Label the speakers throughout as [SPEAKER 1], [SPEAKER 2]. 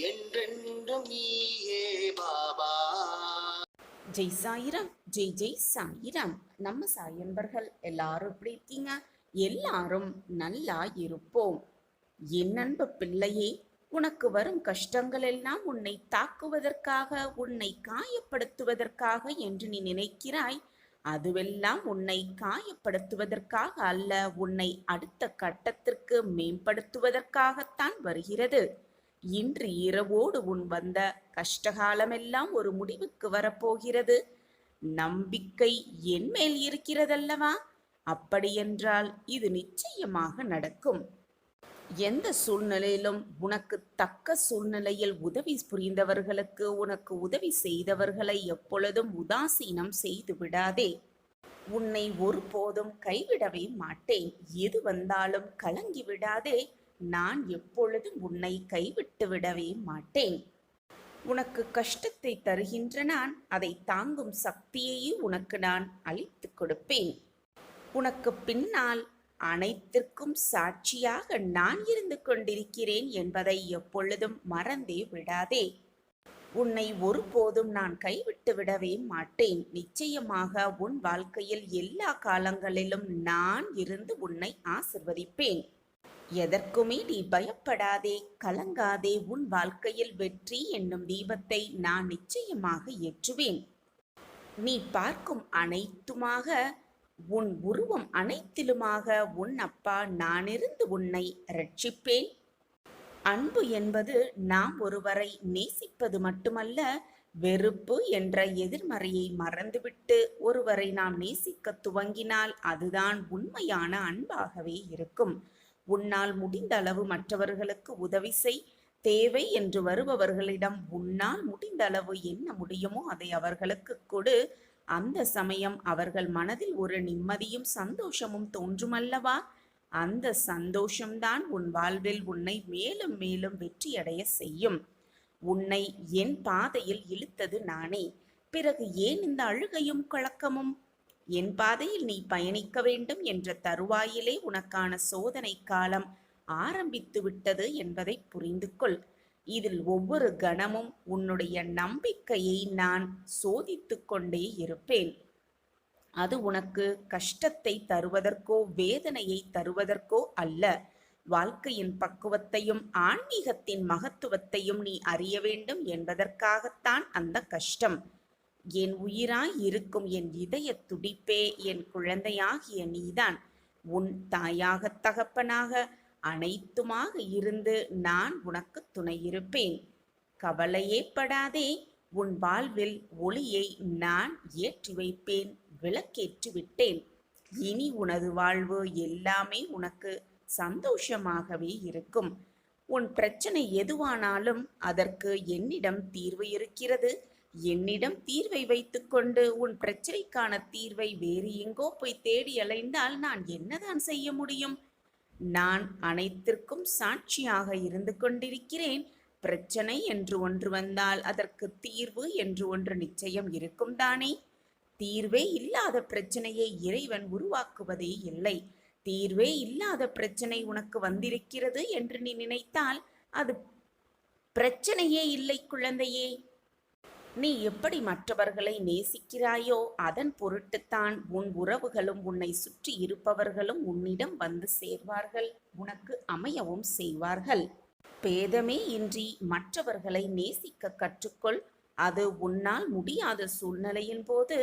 [SPEAKER 1] என்றென்றும் நீயே பாபா.
[SPEAKER 2] ஜெய் சாயிராம், ஜெய் ஜெய் சாயிராம். நம்ம சாயன்பர்கள் எல்லாரும் எப்படி இருக்கீங்க? எல்லாரும் நல்லா இருப்போம். என் அன்பு பிள்ளையே, உனக்கு வரும் கஷ்டங்கள் எல்லாம் உன்னை தாக்குவதற்காக, உன்னை காயப்படுத்துவதற்காக என்று நீ நினைக்கிறாய். அதுவெல்லாம் உன்னை காயப்படுத்துவதற்காக அல்ல, உன்னை அடுத்த கட்டத்திற்கு மேம்படுத்துவதற்காகத்தான் வருகிறது. இன்று இரவோடு உன் வந்த கஷ்டகாலமெல்லாம் ஒரு முடிவுக்கு வரப்போகிறது. நம்பிக்கை என் மேல் இருக்கிறதல்லவா? அப்படியென்றால் இது நிச்சயமாக நடக்கும். எந்த சூழ்நிலையிலும் உனக்கு தக்க சூழ்நிலையில் உதவி புரிந்தவர்களுக்கு, உனக்கு உதவி செய்தவர்களை எப்பொழுதும் உதாசீனம் செய்து விடாதே. உன்னை ஒருபோதும் கைவிடவே மாட்டேன். எது வந்தாலும் கலங்கி விடாதே. நான் எப்பொழுதும் உன்னை கைவிட்டு விடவே மாட்டேன். உனக்கு கஷ்டத்தை தருகின்ற நான் அதை தாங்கும் சக்தியையே உனக்கு நான் அளித்து கொடுப்பேன். உனக்கு பின்னால் அனைத்திற்கும் சாட்சியாக நான் இருந்து கொண்டிருக்கிறேன் என்பதை எப்பொழுதும் மறந்தே விடாதே. உன்னை ஒருபோதும் நான் கைவிட்டு விடவே மாட்டேன். நிச்சயமாக உன் வாழ்க்கையில் எல்லா காலங்களிலும் நான் இருந்து உன்னை ஆசிர்வதிப்பேன். எதற்குமே நீ பயப்படாதே, கலங்காதே. உன் வாழ்க்கையில் வெற்றி என்னும் தீபத்தை நான் நிச்சயமாக ஏற்றுவேன். நீ பார்க்கும் அனைத்துமாக, உன் உருவம் அனைத்திலுமாக உன் அப்பா நானிருந்து உன்னை ரட்சிப்பேன். அன்பு என்பது நாம் ஒருவரை நேசிப்பது மட்டுமல்ல, வெறுப்பு என்ற எதிர்மறையை மறந்துவிட்டு ஒருவரை நாம் நேசிக்க துவங்கினால் அதுதான் உண்மையான அன்பாகவே இருக்கும். உன்னால் முடிந்த அளவு மற்றவர்களுக்கு உதவி செய். தேவை என்று வருபவர்களிடம் உன்னால் முடிந்த அளவு என்ன முடியுமோ அதை அவர்களுக்கு கொடு. அந்த சமயம் அவர்கள் மனதில் ஒரு நிம்மதியும் சந்தோஷமும் தோன்றுமல்லவா? அந்த சந்தோஷம்தான் உன் வாழ்வில் உன்னை மேலும் மேலும் வெற்றியடைய செய்யும். உன்னை என் பாதையில் இழுத்தது நானே. பிறகு ஏன் இந்த அழுகையும் கலக்கமும்? என் பாதையில் நீ பயணிக்க வேண்டும் என்ற தருவாயிலே உனக்கான சோதனை காலம் ஆரம்பித்து விட்டது என்பதை புரிந்து கொள். இதில் ஒவ்வொரு கணமும் உன்னுடைய நம்பிக்கையை நான் சோதித்து கொண்டே இருப்பேன். அது உனக்கு கஷ்டத்தை தருவதற்கோ வேதனையை தருவதற்கோ அல்ல. வாழ்க்கையின் பக்குவத்தையும் ஆன்மீகத்தின் மகத்துவத்தையும் நீ அறிய வேண்டும் என்பதற்காகத்தான் அந்த கஷ்டம். என் உயிராய் இருக்கும் என் இதய துடிப்பே, என் குழந்தையாகிய நீதான். உன் தாயாக தகப்பனாக அனைத்துமாக இருந்து நான் உனக்கு துணையிருப்பேன். கவலையே படாதே. உன் வாழ்வில் ஒளியை நான் ஏற்றி வைப்பேன், விளக்கேற்றி விட்டேன். இனி உனது வாழ்வு எல்லாமே உனக்கு சந்தோஷமாகவே இருக்கும். உன் பிரச்சனை எதுவானாலும் அதற்கு என்னிடம் தீர்வு இருக்கிறது. என்னிடம் தீர்வை வைத்துக்கொண்டு உன் பிரச்சனைக்கான தீர்வை வேறு எங்கோ போய் தேடி அலைந்தால் நான் என்னதான் செய்ய முடியும்? நான் அனைத்திற்கும் சாட்சியாக இருந்து கொண்டிருக்கிறேன். பிரச்சனை என்று ஒன்று வந்தால் அதற்கு தீர்வு என்று ஒன்று நிச்சயம் இருக்கும் தானே? தீர்வே இல்லாத பிரச்சனையை இறைவன் உருவாக்குவதே இல்லை. தீர்வே இல்லாத பிரச்சனை உனக்கு வந்திருக்கிறது என்று நீ நினைத்தால் அது பிரச்சனையே இல்லை குழந்தையே. நீ எப்படி மற்றவர்களை நேசிக்கிறாயோ அதன் பொருட்டுத்தான் உன் உறவுகளும் உன்னை சுற்றி இருப்பவர்களும் உன்னிடம் வந்து சேர்வார்கள், உனக்கு அமையவும் செய்வார்கள். பேதமே இன்றி மற்றவர்களை நேசிக்க கற்றுக்கொள். அது உன்னால் முடியாத சூழ்நிலையின் போது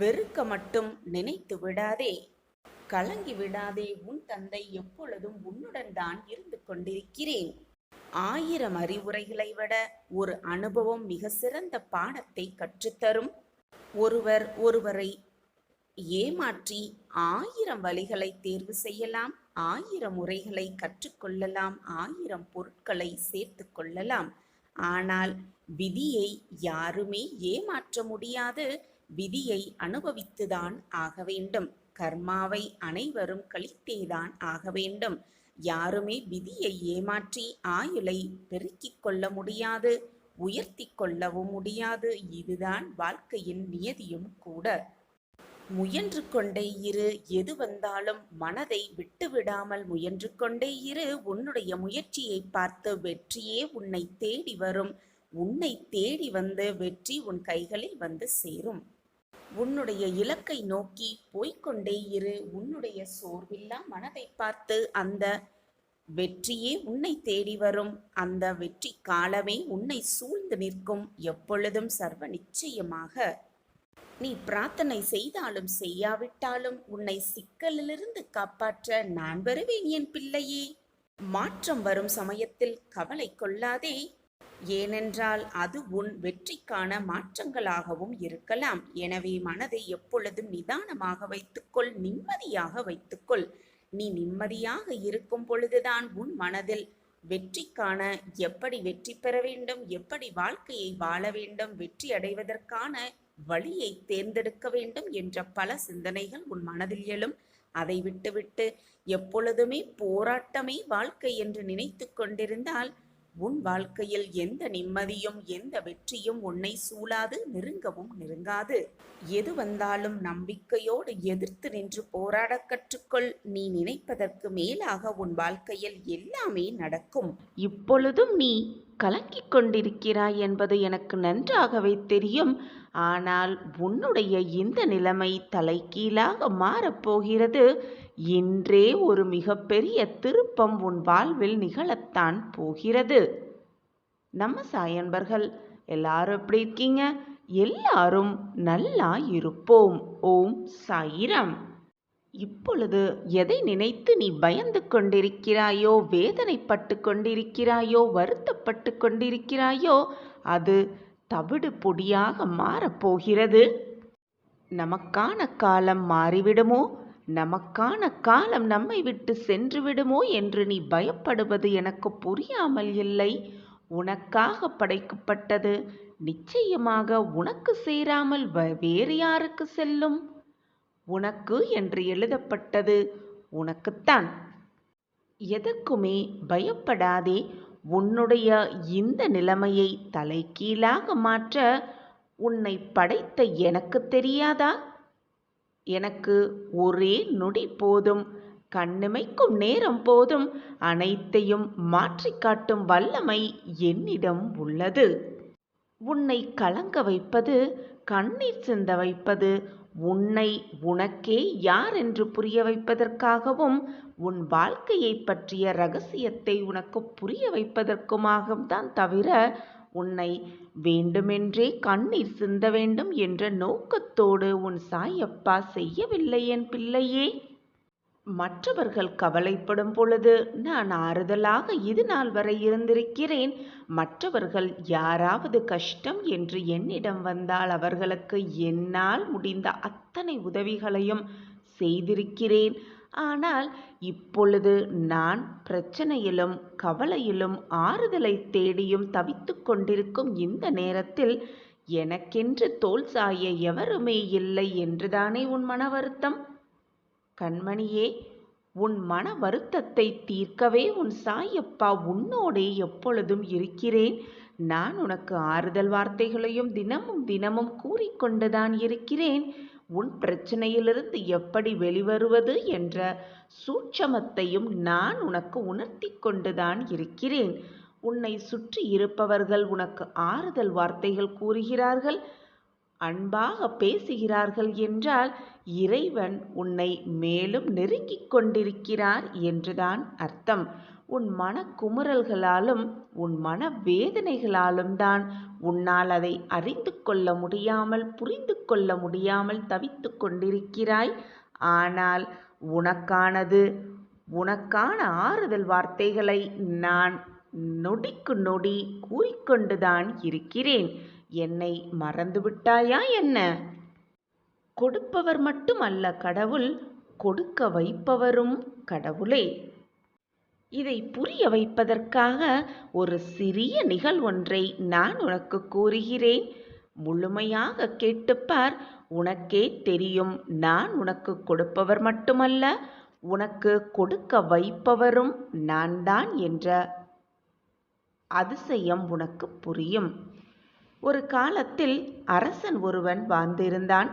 [SPEAKER 2] வெறுக்க மட்டும் நினைத்து விடாதே, கலங்கி விடாதே. உன் தந்தை எப்பொழுதும் உன்னுடன் தான் இருந்து கொண்டிருக்கிறேன். 1000 அறிவுரைகளை விட ஒரு அனுபவம் மிக சிறந்த பாடத்தை கற்றுத்தரும். ஒருவர் ஒருவரை ஏமாற்றி 1000 வழிகளை தேர்வு செய்யலாம், 1000 முறைகளை கற்றுக்கொள்ளலாம், 1000 பொருட்களை சேர்த்து கொள்ளலாம். ஆனால் விதியை யாருமே ஏமாற்ற முடியாது. விதியை அனுபவித்துதான் ஆக வேண்டும். கர்மாவை அனைவரும் கழித்தேதான் ஆக வேண்டும். யாருமே விதியை ஏமாற்றி ஆயுளை பெருக்கிக் கொள்ள முடியாது, உயர்த்தி கொள்ளவும் முடியாது. இதுதான் வாழ்க்கையின் நியதியும் கூட. முயன்று கொண்டே இரு. எது வந்தாலும் மனதை விட்டுவிடாமல் முயன்று கொண்டே இரு. உன்னுடைய முயற்சியை பார்த்து வெற்றியே உன்னை தேடி வரும். உன்னை தேடி வந்து வெற்றி உன் கைகளில் வந்து சேரும். உன்னுடைய இலக்கை நோக்கி போய்க்கொண்டே இரு. உன்னுடைய சோர்வில்லா மனதை பார்த்து அந்த வெற்றியே உன்னை தேடி வரும். அந்த வெற்றி காலமே உன்னை சூழ்ந்து நிற்கும். எப்பொழுதும் சர்வ நிச்சயமாக நீ பிரார்த்தனை செய்தாலும் செய்யாவிட்டாலும் உன்னை சிக்கலிலிருந்து காப்பாற்ற நான் வருவேன் என் பிள்ளையே. மாற்றம் வரும் சமயத்தில் கவலை கொள்ளாதே. ஏனென்றால் அது உன் வெற்றிக்கான மாற்றங்களாகவும் இருக்கலாம். எனவே மனதை எப்பொழுதும் நிதானமாக வைத்துக்கொள், நிம்மதியாக வைத்துக்கொள். நீ நிம்மதியாக இருக்கும் பொழுதுதான் உன் மனதில் வெற்றிக்கான எப்படி வெற்றி பெற வேண்டும், எப்படி வாழ்க்கையை வாழ வேண்டும், வெற்றி அடைவதற்கான வழியை தேர்ந்தெடுக்க வேண்டும் என்ற பல சிந்தனைகள் உன் மனதில் எழும். அதை விட்டுவிட்டு எப்பொழுதுமே போராட்டமே வாழ்க்கை என்று நினைத்து கொண்டிருந்தால் உன் வாழ்க்கையில் எந்த நிம்மதியும் எந்த வெற்றியும் உன்னை சூழாது, நெருங்கவும் நெருங்காது. எது வந்தாலும் நம்பிக்கையோடு எதிர்த்து நின்று போராட கற்றுக்கொள். நீ நினைப்பதற்கு மேலாக உன் வாழ்க்கையில் எல்லாமே நடக்கும். இப்பொழுதும் நீ கலங்கிக் கொண்டிருக்கிறாய் என்பது எனக்கு நன்றாகவே தெரியும். ஆனால் உன்னுடைய இந்த நிலைமை தலைகீழாக மாறப்போகிறது. இன்றே ஒரு மிகப்பெரிய திருப்பம் உன் வாழ்வில் நிகழத்தான் போகிறது. நம்ம சாயன்பர்கள் எல்லாரும் எப்படி இருக்கீங்க? எல்லாரும் நல்லா இருப்போம். ஓம் சாயிராம். இப்பொழுது எதை நினைத்து நீ பயந்து கொண்டிருக்கிறாயோ, வேதனைப்பட்டு கொண்டிருக்கிறாயோ, வருத்தப்பட்டு கொண்டிருக்கிறாயோ, அது தவிடு பொடியாக மாறப்போகிறது. நமக்கான காலம் மாறிவிடுமோ, நமக்கான காலம் நம்மை விட்டு சென்று விடுமோ என்று நீ பயப்படுவது எனக்கு புரியாமல் இல்லை. உனக்காக படைக்கப்பட்டது நிச்சயமாக உனக்கு சேராமல் வேறு யாருக்கு செல்லும்? உனக்கு என்று எழுதப்பட்டது உனக்குத்தான். எதற்குமே பயப்படாதே. உன்னுடைய இந்த நிலைமையை தலைகீழாக மாற்ற உன்னை படைத்த எனக்கு தெரியாதா? எனக்கு ஒரே நொடி போதும், கண்ணிமைக்கும் நேரம் போதும், அனைத்தையும் மாற்றி காட்டும் வல்லமை என்னிடம் உள்ளது. உன்னை கலங்க வைப்பது, கண்ணீர் சிந்த வைப்பது, உன்னை உனக்கே யார் என்று புரிய வைப்பதற்காகவும் உன் வாழ்க்கையை பற்றிய ரகசியத்தை உனக்கு புரிய வைப்பதற்குமாகத்தான் தவிர உன்னை வேண்டுமென்றே கண்ணீர் சிந்த வேண்டும் என்ற நோக்கத்தோடு உன் சாயப்பா செய்யவில்லை என் பிள்ளையே. மற்றவர்கள் கவலைப்படும் பொழுது நான் ஆறுதலாக இது நாள் வரை இருந்திருக்கிறேன். மற்றவர்கள் யாராவது கஷ்டம் என்று என்னிடம் வந்தால் அவர்களுக்கு என்னால் முடிந்த அத்தனை உதவிகளையும் செய்திருக்கிறேன். ஆனால் இப்பொழுது நான் பிரச்சனையிலும் கவலையிலும் ஆறுதலை தேடியும் தவித்து கொண்டிருக்கும் இந்த நேரத்தில் எனக்கென்று தோள் சாய எவருமே இல்லை என்றுதானே உன் மன வருத்தம்? கண்மணியே, உன் மன வருத்தத்தை தீர்க்கவே உன் சாயப்பா உன்னோடே எப்பொழுதும் இருக்கிறேன். நான் உனக்கு ஆறுதல் வார்த்தைகளையும் தினமும் தினமும் கூறிக்கொண்டுதான் இருக்கிறேன். உன் பிரச்சனையிலிருந்து எப்படி வெளிவருவது என்ற சூட்சமத்தையும் நான் உனக்கு உணர்த்தி கொண்டுதான் இருக்கிறேன். உன்னை சுற்றி இருப்பவர்கள் உனக்கு ஆறுதல் வார்த்தைகள் கூறுகிறார்கள், அன்பாக பேசுகிறார்கள் என்றால் இறைவன் உன்னை மேலும் நெருங்கிக் கொண்டிருக்கிறார் என்றுதான் அர்த்தம். உன் மன குமுறல்களாலும் உன் மன வேதனைகளாலும் தான் உன்னால் அதை அறிந்து கொள்ள முடியாமல் புரிந்து கொள்ள முடியாமல் தவித்து கொண்டிருக்கிறாய். ஆனால் உனக்கான ஆறுதல் வார்த்தைகளை நான் நொடிக்கு நொடி கூறிக்கொண்டுதான் இருக்கிறேன். என்னை மறந்துவிட்டாயா என்ன? கொடுப்பவர் மட்டுமல்ல கடவுள், கொடுக்க வைப்பவரும் கடவுளே. இதை புரிய வைப்பதற்காக ஒரு சிறிய நிகழ்வொன்றை நான் உனக்கு கூறுகிறேன். முழுமையாக கேட்டுப்பார். உனக்கே தெரியும், நான் உனக்கு கொடுப்பவர் மட்டுமல்ல, உனக்கு கொடுக்க வைப்பவரும் நான் தான் என்ற அதிசயம் உனக்கு புரியும். ஒரு காலத்தில் அரசன் ஒருவன் வாழ்ந்திருந்தான்.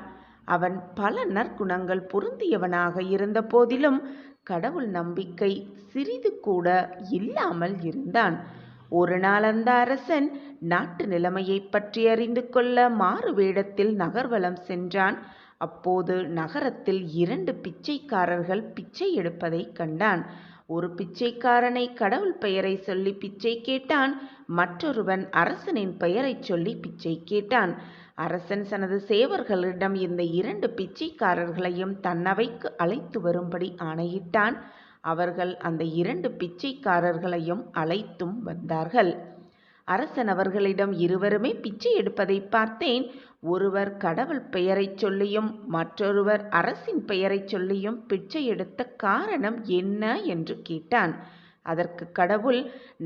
[SPEAKER 2] அவன் பல நற்குணங்கள் பொருந்தியவனாக இருந்த போதிலும் கடவுள் நம்பிக்கை சிறிது கூட இல்லாமல் இருந்தான். ஒரு நாள் அந்த அரசன் நாட்டு நிலைமையை பற்றி அறிந்து கொள்ள மாறு வேடத்தில் நகர்வலம் சென்றான். அப்போது நகரத்தில் 2 பிச்சைக்காரர்கள் பிச்சை எடுப்பதை கண்டான். ஒரு பிச்சைக்காரனை கடவுள் பெயரை சொல்லி பிச்சை கேட்டான். மற்றொருவன் அரசனின் பெயரை சொல்லி பிச்சை கேட்டான். அரசன் தனது சேவர்களிடம் இந்த 2 பிச்சைக்காரர்களையும் தன்னவைக்கு அழைத்து வரும்படி ஆணையிட்டான். அவர்கள் அந்த 2 பிச்சைக்காரர்களையும் அழைத்தும் வந்தார்கள். அரசன் அவர்களிடம், இருவருமே பிச்சை எடுப்பதை பார்த்தேன். ஒருவர் கடவுள் பெயரை சொல்லியும் மற்றொருவர் அரசின் பெயரை சொல்லியும் பிச்சை எடுத்த காரணம் என்ன என்று கேட்டான். அதற்கு கடவுள்,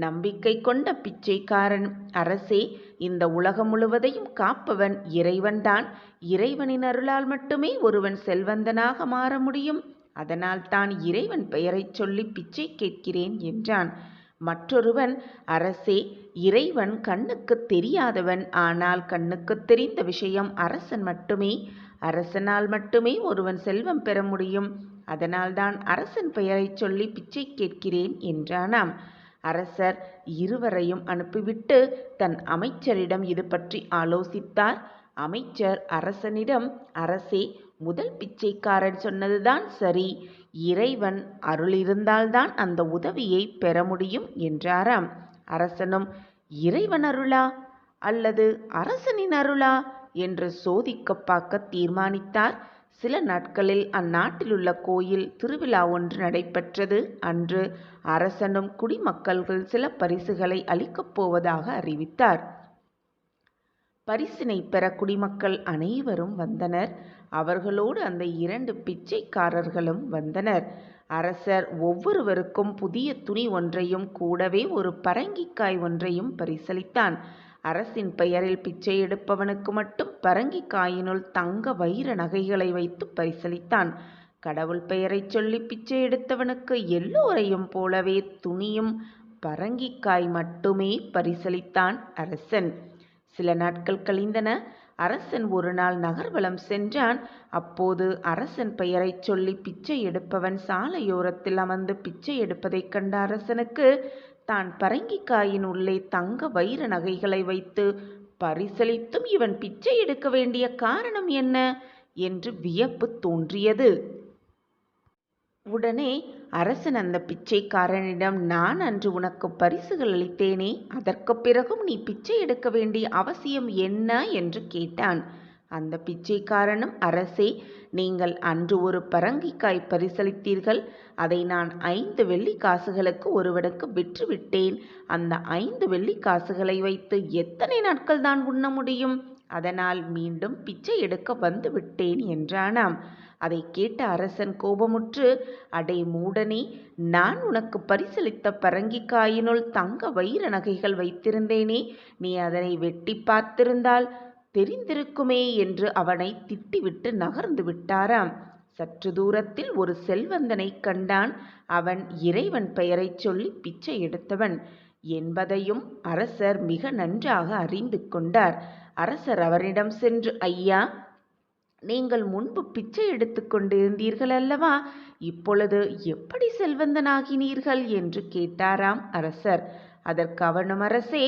[SPEAKER 2] நம்பிக்கை கொண்ட பிச்சைக்காரன், அரசே, இந்த உலகம் முழுவதையும் காப்பவன் இறைவன்தான். இறைவனின் அருளால் மட்டுமே ஒருவன் செல்வந்தனாக மாற முடியும். அதனால் தான் இறைவன் பெயரை சொல்லி பிச்சை கேட்கிறேன் என்றான். மற்றொருவன், அரசே, இறைவன் கண்ணுக்கு தெரியாதவன். ஆனால் கண்ணுக்கு தெரிந்த விஷயம் அரசன் மட்டுமே. அரசனால் மட்டுமே ஒருவன் செல்வம் பெற முடியும். அதனால்தான் அரசன் பெயரை சொல்லி பிச்சை கேட்கிறேன் என்றானாம். அரசர் இருவரையும் அனுப்பிவிட்டு தன் அமைச்சரிடம் இது பற்றி ஆலோசித்தார். அமைச்சர் அரசனிடம், அரசே, முதல் பிச்சைக்காரன் சொன்னதுதான் சரி. இறைவன் அருள் இருந்தால்தான் அந்த உதவியை பெற முடியும் என்றாராம். அரசனும், இறைவன் அருளா அல்லது அரசனின் அருளா என்று சோதிக்க பார்க்க தீர்மானித்தார். சில நாட்களில் அந்நாட்டிலுள்ள கோயில் திருவிழா ஒன்று நடைபெற்றது. அன்று அரசனும் குடிமக்கள்கள் சில பரிசுகளை அளிக்கப் போவதாக அறிவித்தார். பரிசினை பெற குடிமக்கள் அனைவரும் வந்தனர். அவர்களோடு அந்த 2 பிச்சைக்காரர்களும் வந்தனர். அரசர் ஒவ்வொருவருக்கும் புதிய துணி ஒன்றையும் கூடவே ஒரு பரங்கிக்காய் ஒன்றையும் பரிசளித்தான். அரசின் பெயரில் பிச்சை எடுப்பவனுக்கு மட்டும் பரங்கிக்காயினுள் தங்க வைர நகைகளை வைத்து பரிசளித்தான். கடவுள் பெயரை சொல்லி பிச்சை எடுத்தவனுக்கு எல்லோரையும் போலவே துணியும் பரங்கிக்காய் மட்டுமே பரிசளித்தான் அரசன். சில நாட்கள் கழிந்தன. அரசன் ஒரு நாள் நகர்வலம் சென்றான். அப்போது அரசன் பெயரை சொல்லி பிச்சை எடுப்பவன் சாலையோரத்தில் அமர்ந்து பிச்சை எடுப்பதைக் கண்ட அரசனுக்கு தான் பரங்கிக்காயின் உள்ளே தங்க வைர நகைகளை வைத்து பரிசளித்தும் இவன் பிச்சை எடுக்க வேண்டிய காரணம் என்ன என்று வியப்பு தோன்றியது. உடனே அரசன் அந்த பிச்சைக்காரனிடம், நான் அன்று உனக்கு பரிசுகள் அளித்தேனே, அதற்கு பிறகும் நீ பிச்சை எடுக்க வேண்டிய அவசியம் என்ன என்று கேட்டான். அந்த பிச்சைக்காரனும், அரசே, நீங்கள் அன்று ஒரு பரங்கிக்காய் பரிசளித்தீர்கள். அதை நான் 5 வெள்ளிக்காசுகளுக்கு ஒருவனுக்கு விற்றுவிட்டேன். அந்த 5 வெள்ளிக்காசுகளை வைத்து எத்தனை நாட்கள் தான் உண்ண முடியும்? அதனால் மீண்டும் பிச்சை எடுக்க வந்து விட்டேன் என்றானாம். அதை கேட்ட அரசன் கோபமுற்று, அடே மூடனே, நான் உனக்கு பரிசளித்த பரங்கிக்காயினுள் தங்க வைர நகைகள் வைத்திருந்தேனே, நீ அதனை வெட்டி பார்த்திருந்தால் தெரிந்திருக்குமே என்று அவனை திட்டிவிட்டு நகர்ந்து விட்டாராம். சற்று தூரத்தில் ஒரு செல்வந்தனை கண்டான். அவன் இறைவன் பெயரை சொல்லி பிச்சை எடுத்தவன் என்பதையும் அரசர் மிக நன்றாக அறிந்து கொண்டார். அரசர் அவரிடம் சென்று, ஐயா, நீங்கள் முன்பு பிச்சை எடுத்து கொண்டிருந்தீர்கள் அல்லவா? இப்பொழுது எப்படி செல்வந்தனாகினீர்கள் என்று கேட்டாராம் அரசர். அதற்கு அவனும், அரசே,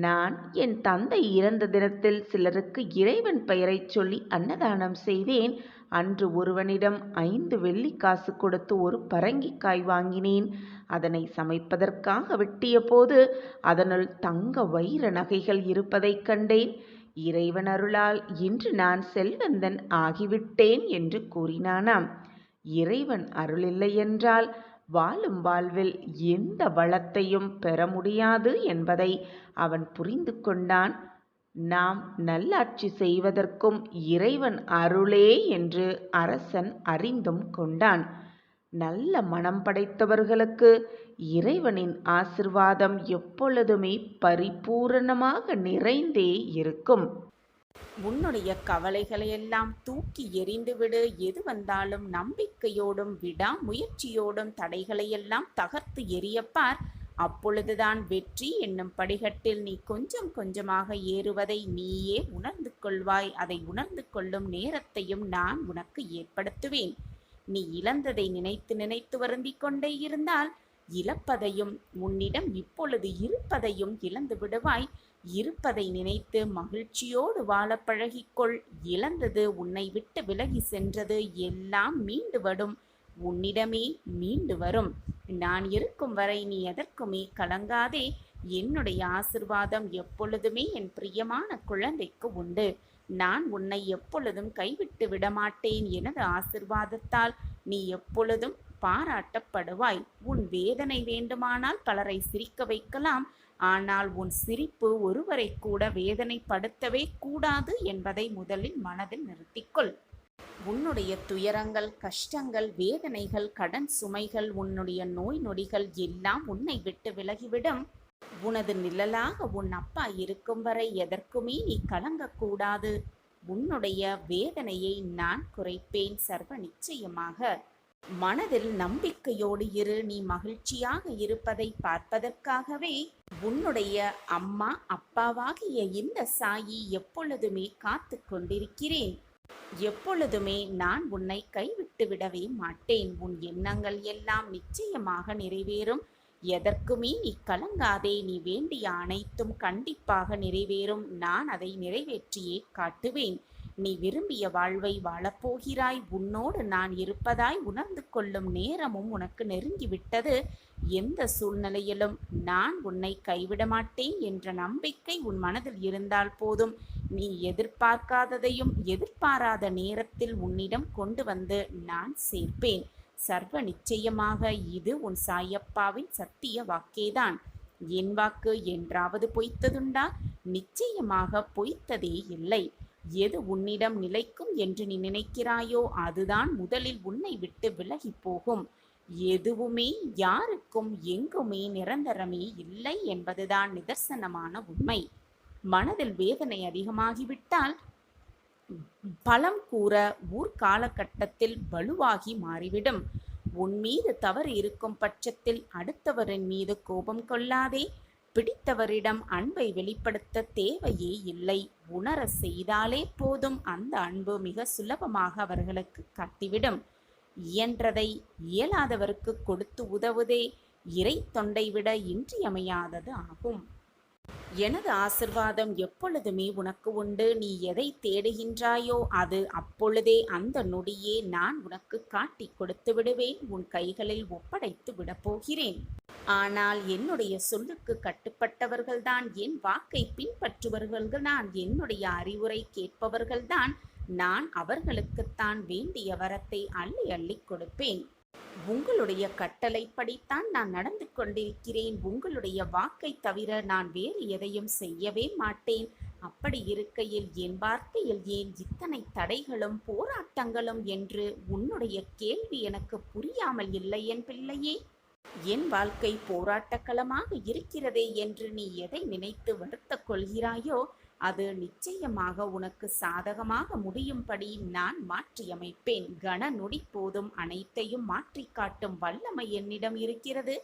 [SPEAKER 2] நான் என் தந்தை இறந்த தினத்தில் சிலருக்கு இறைவன் பெயரை சொல்லி அன்னதானம் செய்தேன். அன்று ஒருவனிடம் 5 வெள்ளிக்காசு கொடுத்து ஒரு பரங்கிக்காய் வாங்கினேன். அதனை சமைப்பதற்காக வெட்டிய போது அதனுள் தங்க வைர நகைகள் இருப்பதைக் கண்டேன். இறைவன் அருளால் இன்று நான் செல்வந்தன் ஆகிவிட்டேன் என்று கூறினானாம். இறைவன் அருளில்லை என்றால் வாழும் வாழ்வில் எந்த வளத்தையும் பெற முடியாது என்பதை அவன் புரிந்து கொண்டான். நாம் நல்லாட்சி செய்வதற்கும் இறைவன் அருளே என்று அரசன் அறிந்தும் கொண்டான். நல்ல மனம் படைத்தவர்களுக்கு இறைவனின் ஆசிர்வாதம் எப்பொழுதுமே பரிபூரணமாக நிறைந்தே இருக்கும்.
[SPEAKER 3] உன்னுடைய கவலைகளையெல்லாம் தூக்கி எறிந்துவிடு. எது வந்தாலும் நம்பிக்கையோடும் விடாமுயற்சியோடும் தடைகளையெல்லாம் தகர்த்து எறியப்பார். அப்பொழுதுதான் வெற்றி என்னும் படிகட்டில் நீ கொஞ்சம் கொஞ்சமாக ஏறுவதை நீயே உணர்ந்து கொள்வாய். அதை உணர்ந்து கொள்ளும் நேரத்தையும் நான் உனக்கு ஏற்படுத்துவேன். நீ இழந்ததை நினைத்து நினைத்து வருந்திக் கொண்டே இருந்தால் இழப்பதையும் உன்னிடம் இப்பொழுது இருப்பதையும் இழந்து விடுவாய். இருப்பதை நினைத்து மகிழ்ச்சியோடு வாழ பழகிக்கொள். இழந்தது, உன்னை விட்டு விலகி சென்றது எல்லாம் மீண்டு வரும், உன்னிடமே மீண்டு வரும். நான் இருக்கும் வரை நீ எதற்குமே கலங்காதே. என்னுடைய ஆசிர்வாதம் எப்பொழுதுமே என் பிரியமான குழந்தைக்கு உண்டு. நான் உன்னை எப்பொழுதும் கைவிட்டு விடமாட்டேன். எனது ஆசிர்வாதத்தால் நீ எப்பொழுதும் பாராட்டப்படுவாய். உன் வேதனை வேண்டுமானால் பலரை சிரிக்க வைக்கலாம். ஆனால் உன் சிரிப்பு ஒருவரை கூட வேதனைப்படுத்தவே கூடாது என்பதை முதலில் மனதில் நிறுத்திக்கொள். உன்னுடைய துயரங்கள், கஷ்டங்கள், வேதனைகள், கடன் சுமைகள், உன்னுடைய நோய் நொடிகள் எல்லாம் உன்னை விட்டு விலகிவிடும். உனது நிழலாக உன் அப்பா இருக்கும் வரை எதற்குமே நீ கலங்கக்கூடாது. உன்னுடைய வேதனையை நான் குறைப்பேன் சர்வ நிச்சயமாக. மனதில் நம்பிக்கையோடு இரு. நீ மகிழ்ச்சியாக இருப்பதை பார்ப்பதற்காகவே உன்னுடைய அம்மா அப்பாவாகிய இந்த சாயி எப்பொழுதுமே காத்து கொண்டிருக்கிறேன். எப்பொழுதுமே நான் உன்னை கைவிட்டு விடவே மாட்டேன். உன் எண்ணங்கள் எல்லாம் நிச்சயமாக நிறைவேறும். எதற்குமே நீ கலங்காதே. நீ வேண்டிய அனைத்தும் கண்டிப்பாக நிறைவேறும். நான் அதை நிறைவேற்றியே காட்டுவேன். நீ விரும்பிய வாழ்வை வாழப்போகிறாய். உன்னோடு நான் இருப்பதாய் உணர்ந்து கொள்ளும் நேரமும் உனக்கு நெருங்கிவிட்டது. எந்த சூழ்நிலையிலும் நான் உன்னை கைவிட மாட்டேன் என்ற நம்பிக்கை உன் மனதில் இருந்தால் போதும். நீ எதிர்பார்க்காததையும் எதிர்பாராத நேரத்தில் உன்னிடம் கொண்டு வந்து நான் சேர்ப்பேன். சர்வ நிச்சயமாக இது உன் சாயப்பாவின் சத்திய வாக்கேதான். என் வாக்கு என்றாவது பொய்த்ததுண்டா? நிச்சயமாக பொய்த்ததே இல்லை. எது உன்னிடம் நிலைக்கும் என்று நீ நினைக்கிறாயோ அதுதான் முதலில் உன்னை விட்டு விலகி போகும். எதுவுமே யாருக்கும் எங்குமே நிரந்தரமே இல்லை என்பதுதான் நிதர்சனமான உண்மை. மனதில் வேதனை அதிகமாகிவிட்டால் பலம் கூற ஊர் காலகட்டத்தில் வலுவாகி மாறிவிடும். உன் மீது தவறு இருக்கும் பட்சத்தில் அடுத்தவரின் மீது கோபம் கொள்ளாதே. பிடித்தவரிடம் அன்பை வெளிப்படுத்த தேவையே இல்லை. உணர செய்தாலே போதும். அந்த அன்பு மிக சுலபமாக அவர்களுக்கு காட்டிவிடும். இயன்றதை இயலாதவருக்கு கொடுத்து உதவுதே இறை தொண்டை விட இன்றியமையாதது ஆகும். எனது ஆசிர்வாதம் எப்பொழுதுமே உனக்கு உண்டு. நீ எதை தேடுகின்றாயோ அது அப்பொழுதே அந்த நொடியே நான் உனக்கு காட்டி கொடுத்து விடுவேன். உன் கைகளில் ஒப்படைத்து விடப்போகிறேன். ஆனால் என்னுடைய சொல்லுக்கு கட்டுப்பட்டவர்கள்தான், என் வாக்கை பின்பற்றுபவர்கள்தான், என்னுடைய அறிவுரை கேட்பவர்கள்தான் நான் அவர்களுக்குத்தான் வேண்டிய வரத்தை அள்ளி அள்ளி கொடுப்பேன். உங்களுடைய கட்டளைப்படித்தான் நான் நடந்து கொண்டிருக்கிறேன். உங்களுடைய வாக்கை தவிர நான் வேறு எதையும் செய்யவே மாட்டேன். அப்படி இருக்கையில் என் வார்த்தையில் ஏன் இத்தனை தடைகளும் போராட்டங்களும் என்று உன்னுடைய கேள்வி எனக்கு புரியாமல் இல்லை என் பிள்ளையே. என் வாழ்க்கை போராட்டக்களமாக இருக்கிறதே என்று நீ எதை நினைத்து வருத்தக் கொள்கிறாயோ அது நிச்சயமாக உனக்கு சாதகமாக முடியும்படி நான் மாற்றியமைப்பேன். கன நொடி போதும் அனைத்தையும் மாற்றி காட்டும் வல்லமை என்னிடம் இருக்கிறது.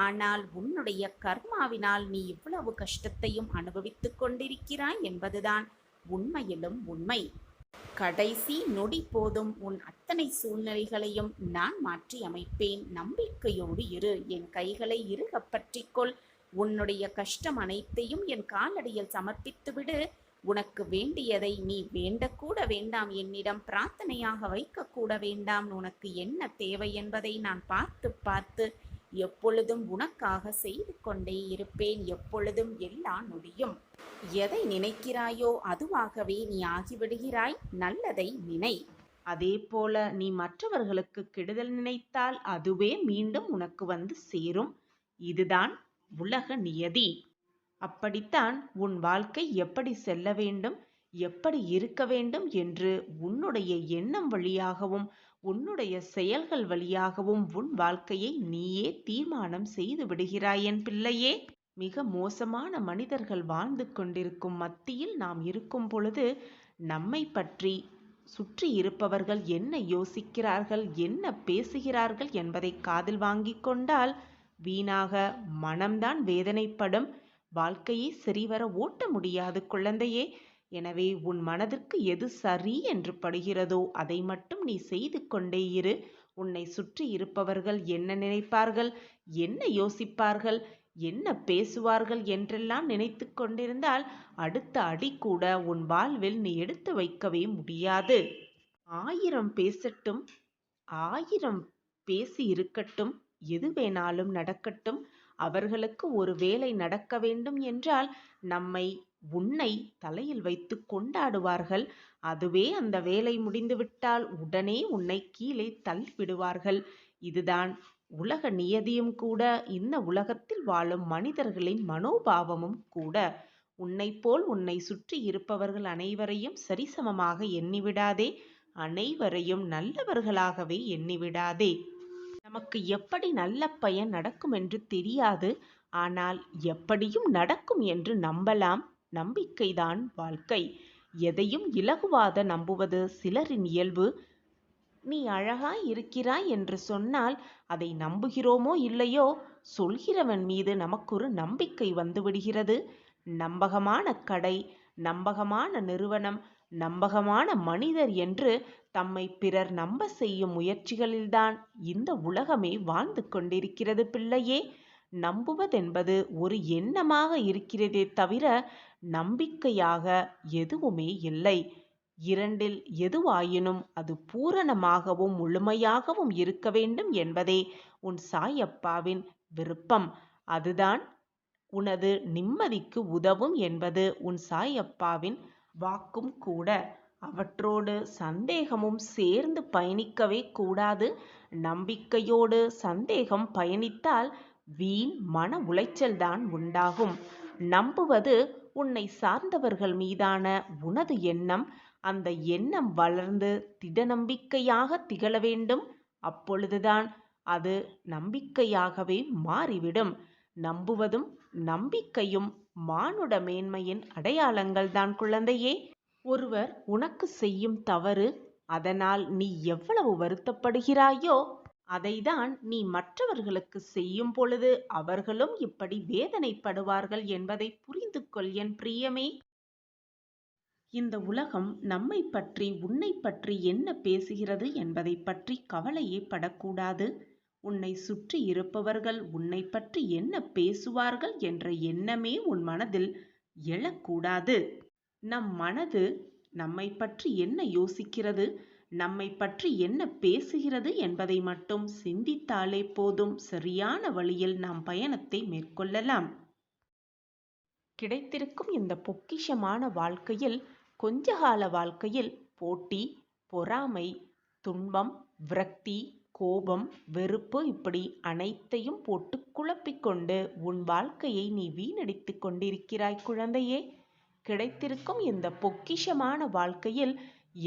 [SPEAKER 3] ஆனால் உன்னுடைய கர்மாவினால் நீ இவ்வளவு கஷ்டத்தையும் அனுபவித்துக் கொண்டிருக்கிறாய் என்பதுதான் உண்மையிலும் உண்மை. கடைசி நொடி போதும் உன் அத்தனை சூழ்நிலைகளையும் நான் மாற்றி அமைப்பேன். நம்பிக்கையோடு இரு. என் கைகளை இறுக பற்றிக்கொள். உன்னுடைய கஷ்டம் அனைத்தையும் என் காலடியில் சமர்ப்பித்துவிடு. உனக்கு வேண்டியதை நீ வேண்டக்கூட வேண்டாம். என்னிடம் பிரார்த்தனையாக வைக்கக்கூட வேண்டாம். உனக்கு என்ன தேவை என்பதை நான் பார்த்து பார்த்து எப்பொழுதும் உனக்காக செய்து கொண்டே இருப்பேன். எப்பொழுதும் எல்லா நொடியும் எதை நினைக்கிறாயோ அதுவாகவே நீ ஆகிவிடுகிறாய். நல்லதை நினை.
[SPEAKER 2] அதே போல நீ மற்றவர்களுக்கு கெடுதல் நினைத்தால் அதுவே மீண்டும் உனக்கு வந்து சேரும். இதுதான் உலக நியதி. அப்படித்தான் உன் வாழ்க்கை எப்படி செல்ல வேண்டும், எப்படி இருக்க வேண்டும் என்று உன்னுடைய எண்ணம் வழியாகவும் உன்னுடைய செயல்கள் வழியாகவும் உன் வாழ்க்கையை நீயே தீர்மானம் செய்து விடுகிறாய் என் பிள்ளையே. மிக மோசமான மனிதர்கள் வாழ்ந்து கொண்டிருக்கும் மத்தியில் நாம் இருக்கும் பொழுது நம்மை பற்றி சுற்றி இருப்பவர்கள் என்ன யோசிக்கிறார்கள், என்ன பேசுகிறார்கள் என்பதை காதில் வாங்கி கொண்டால் வீணாக மனம்தான் வேதனைப்படும். வாழ்க்கையை சரிவர ஓட்ட முடியாது குழந்தையே. எனவே உன் மனதிற்கு எது சரி என்று படுகிறதோ அதை மட்டும் நீ செய்து கொண்டே இரு. உன்னை சுற்றி இருப்பவர்கள் என்ன நினைப்பார்கள், என்ன யோசிப்பார்கள், என்ன பேசுவார்கள் என்றெல்லாம் நினைத்து கொண்டிருந்தால் அடுத்த அடி கூட உன் வாழ்வில் நீ எடுத்து வைக்கவே முடியாது. 1000 பேசட்டும், 1000 பேசி இருக்கட்டும், எது வேணாலும் நடக்கட்டும். அவர்களுக்கு ஒரு வேலை நடக்க வேண்டும் என்றால் உன்னை தலையில் வைத்து கொண்டாடுவார்கள். அதுவே அந்த வேலை முடிந்துவிட்டால் உடனே உன்னை கீழே தள்ளி விடுவார்கள். இதுதான் உலக நியதியும் கூட, இந்த உலகத்தில் வாழும் மனிதர்களின் மனோபாவமும் கூட. உன்னைப் போல் உன்னை சுற்றி இருப்பவர்கள் அனைவரையும் சரிசமமாக எண்ணிவிடாதே. அனைவரையும் நல்லவர்களாகவே எண்ணிவிடாதே. நமக்கு எப்படி நல்ல பயன் நடக்கும் என்று தெரியாது. ஆனால் எப்படியும் நடக்கும் என்று நம்பலாம். நம்பிக்கைதான் வாழ்க்கை. எதையும் இலகுவாக நம்புவது சிலரின் இயல்பு. நீ அழகாய் இருக்கிறாய் என்று சொன்னால் அதை நம்புகிறோமோ இல்லையோ, சொல்கிறவன் மீது நமக்கொரு நம்பிக்கை வந்துவிடுகிறது. நம்பகமான கடை, நம்பகமான நிறுவனம், நம்பகமான மனிதர் என்று தம்மை பிறர் நம்ப செய்யும் முயற்சிகளில்தான் இந்த உலகமே வாழ்ந்து கொண்டிருக்கிறது பிள்ளையே. நம்புவதென்பது ஒரு எண்ணமாக இருக்கிறதே தவிர நம்பிக்கையாக எதுவுமே இல்லை. இரண்டில் எதுவாயினும் அது பூரணமாகவும் முழுமையாகவும் இருக்க வேண்டும் என்பதே உன் சாயப்பாவின் விருப்பம். அதுதான் உனது நிம்மதிக்கு உதவும் என்பது உன் சாயப்பாவின் வாக்கும் கூட. அவற்றோடு சந்தேகமும் சேர்ந்து பயணிக்கவே கூடாது. நம்பிக்கையோடு சந்தேகம் பயணித்தால் வீண் மன உளைச்சல்தான் உண்டாகும். நம்புவது உன்னை சார்ந்தவர்கள் மீதான உனது எண்ணம். அந்த எண்ணம் வளர்ந்து திட நம்பிக்கையாக திகழ வேண்டும். அப்பொழுதுதான் அது நம்பிக்கையாகவே மாறிவிடும். நம்புவதும் நம்பிக்கையும் மானுட மேன்மையின் அடையாளங்கள்தான் குழந்தையே. ஒருவர் உனக்கு செய்யும் தவறு, அதனால் நீ எவ்வளவு வருத்தப்படுகிறாயோ அதைதான் நீ மற்றவர்களுக்கு செய்யும் பொழுது அவர்களும் இப்படி வேதனைப்படுவார்கள் என்பதை புரிந்து கொள் என் பிரியமே. இந்த உலகம் நம்மை பற்றி, உன்னை பற்றி என்ன பேசுகிறது என்பதை பற்றி கவலையே படக்கூடாது. உன்னை சுற்றி இருப்பவர்கள் உன்னை பற்றி என்ன பேசுவார்கள் என்ற எண்ணமே உன் மனதில் எழக்கூடாது. நம் மனது நம்மை பற்றி என்ன யோசிக்கிறது, நம்மை பற்றி என்ன பேசுகிறது என்பதை மட்டும் சிந்தித்தாலே போதும். சரியான வழியில் நாம் பயணத்தை மேற்கொள்ளலாம். கிடைத்திருக்கும் இந்த பொக்கிஷமான வாழ்க்கையில், கொஞ்ச கால வாழ்க்கையில் போட்டி, பொறாமை, துன்பம், விரக்தி, கோபம், வெறுப்பு இப்படி அனைத்தையும் போட்டு குழப்பிக்கொண்டு உன் வாழ்க்கையை நீ வீணடித்து கொண்டிருக்கிறாய் குழந்தையே. கிடைத்திருக்கும் இந்த பொக்கிஷமான வாழ்க்கையில்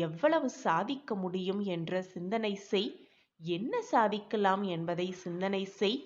[SPEAKER 2] எவ்வளவு சாதிக்க முடியும் என்ற சிந்தனை செய். என்ன சாதிக்கலாம் என்பதை சிந்தனை செய்.